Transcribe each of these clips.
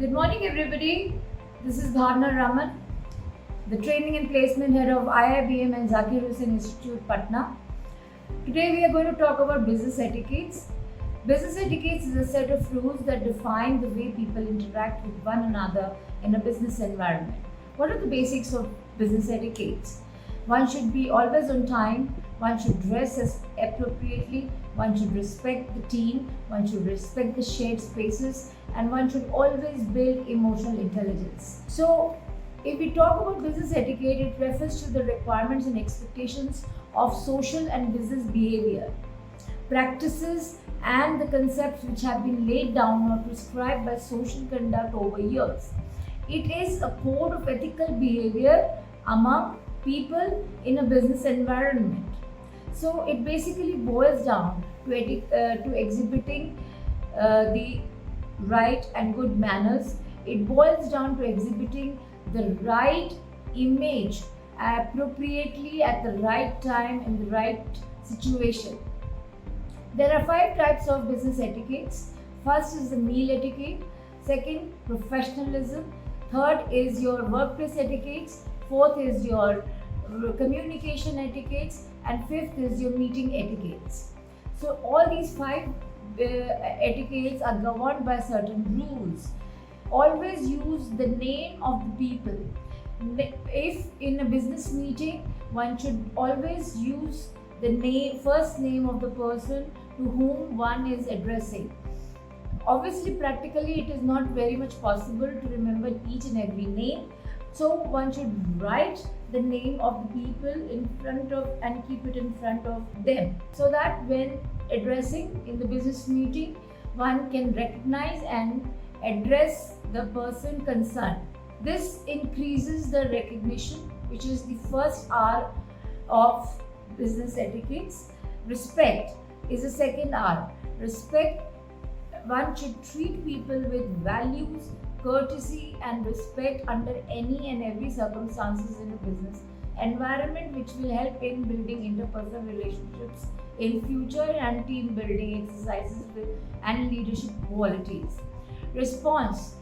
Good morning, everybody. This is Bhawana Raman, the Training and Placement Head of IIBM and ZHI Institute, Patna. Today, we are going to talk about business etiquettes. Business etiquettes is a set of rules that define the way people interact with one another in a business environment. What are the basics of business etiquettes? One should be always on time, one should dress as appropriately, one should respect the team, one should respect the shared spaces, and one should always build emotional intelligence. So, if we talk about business etiquette, it refers to the requirements and expectations of social and business behavior, practices, and the concepts which have been laid down or prescribed by social conduct over years. It is a code of ethical behavior among people in a business environment. So it basically boils down to exhibiting the right and good manners. It boils down to exhibiting the right image appropriately at the right time in the right situation. There are 5 types of business etiquettes. First is the meal etiquette. Second, professionalism. Third is your workplace etiquettes. Fourth is your communication etiquettes. And fifth is your meeting etiquettes. So all these 5 etiquettes are governed by certain rules. Always use the name of the people. If in a business meeting, one should always use the first name of the person to whom one is addressing. Obviously, practically, it is not very much possible to remember each and every name. So one should write the name of the people in front of and keep it in front of them, so that when addressing in the business meeting, one can recognize and address the person concerned. This increases the recognition, which is the first R of business etiquettes. Respect is the second R. Respect, one should treat people with values, courtesy and respect under any and every circumstances in a business environment, which will help in building interpersonal relationships in future and team building exercises and leadership qualities. Response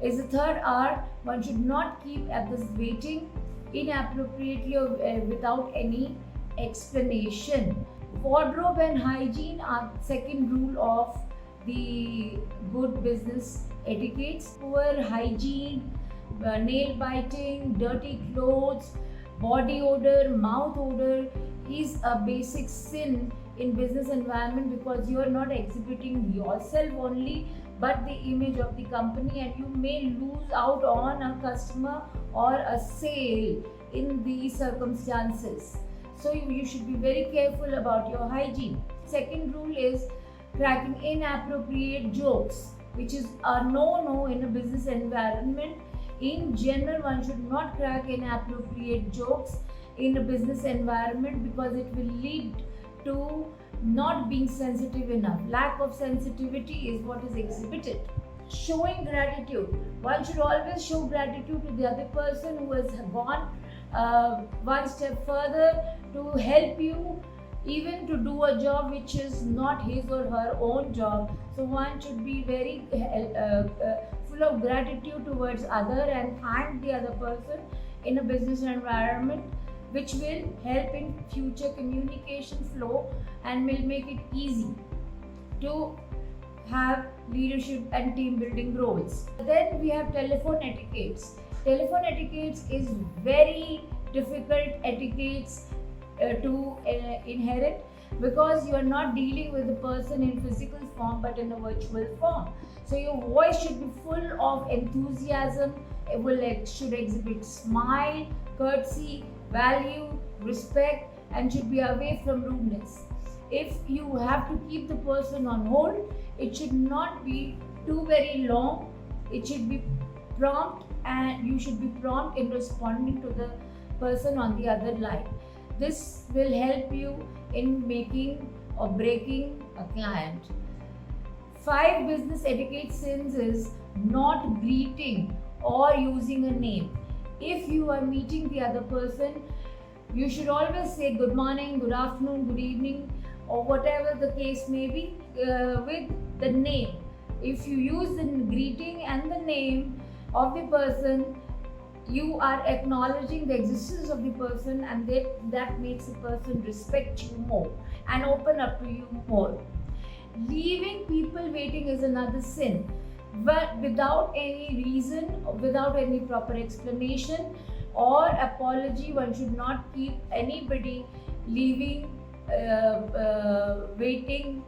is the third R. One should not keep others waiting inappropriately or without any explanation. Wardrobe and hygiene are second rule of the good business etiquettes. Poor hygiene, nail biting, dirty clothes, body odor, mouth odor is a basic sin in business environment, because you are not exhibiting yourself only but the image of the company, and you may lose out on a customer or a sale in these circumstances. So you should be very careful about your hygiene. Second rule is cracking inappropriate jokes, which is a no-no in a business environment. In general, one should not crack inappropriate jokes in a business environment, because it will lead to not being sensitive enough. Lack of sensitivity is what is exhibited. Showing gratitude. One should always show gratitude to the other person who has gone one step further to help you, even to do a job which is not his or her own job. So one should be very full of gratitude towards other and thank the other person in a business environment, which will help in future communication flow and will make it easy to have leadership and team building roles. Then we have telephone etiquettes. Telephone etiquettes is very difficult etiquettes to inherit, because you are not dealing with the person in physical form but in a virtual form. So your voice should be full of enthusiasm, should exhibit smile, courtesy, value, respect, and should be away from rudeness. If you have to keep the person on hold, it should not be too very long. It should be prompt, and you should be prompt in responding to the person on the other line. This will help you in making or breaking a client. 5 business etiquette sins is not greeting or using a name. If you are meeting the other person, you should always say good morning, good afternoon, good evening, or whatever the case may be with the name. if you use the greeting and the name of the person, you are acknowledging the existence of the person, and that makes a person respect you more and open up to you more. Leaving people waiting is another sin, but without any reason, without any proper explanation or apology. One should not keep anybody leaving waiting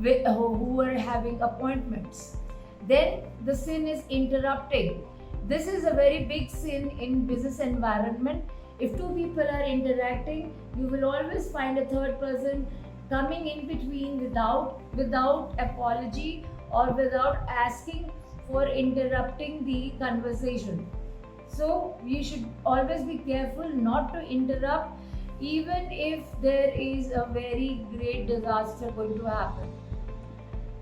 who are having appointments. Then the sin is interrupting. This is a very big sin in business environment. If two people are interacting, you will always find a third person coming in between without apology or without asking for interrupting the conversation. So you should always be careful not to interrupt, even if there is a very great disaster going to happen.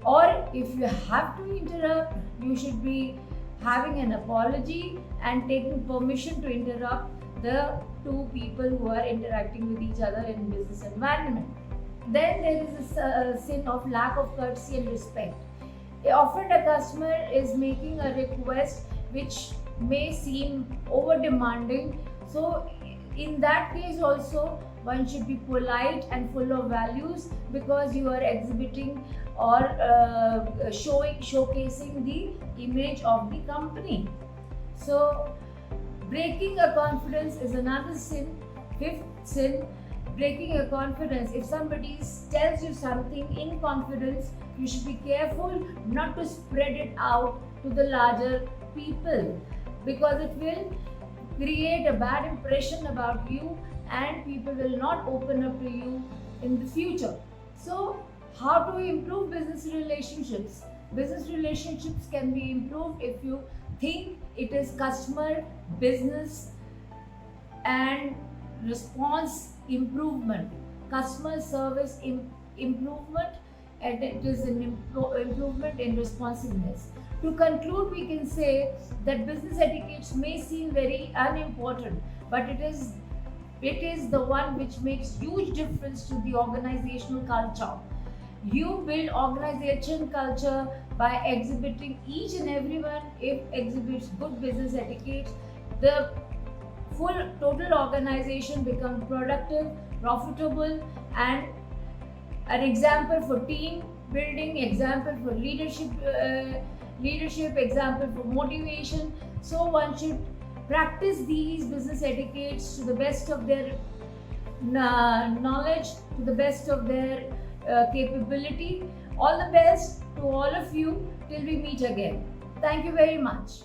Or if you have to interrupt, you should be having an apology and taking permission to interrupt the two people who are interacting with each other in business environment. Then there is a sin of lack of courtesy and respect. Often a customer is making a request which may seem over demanding. So in that case also, one should be polite and full of values, because you are exhibiting or showcasing the image of the company. So breaking a confidence is another sin. Fifth sin, breaking a confidence. If somebody tells you something in confidence, you should be careful not to spread it out to the larger people, because it will create a bad impression about you and people will not open up to you in the future. So how to improve business relationships? Business relationships can be improved if you think it is customer, business and response improvement, customer service improvement, and it is an improvement in responsiveness. To conclude, we can say that business etiquettes may seem very unimportant, but it is the one which makes huge difference to the organizational culture. You build organization culture by exhibiting each and everyone. If exhibits good business etiquette, the total organization becomes productive, profitable, and an example for team building, example for leadership, example for motivation. So one should practice these business etiquettes to the best of their knowledge, to the best of their capability. All the best to all of you till we meet again. Thank you very much.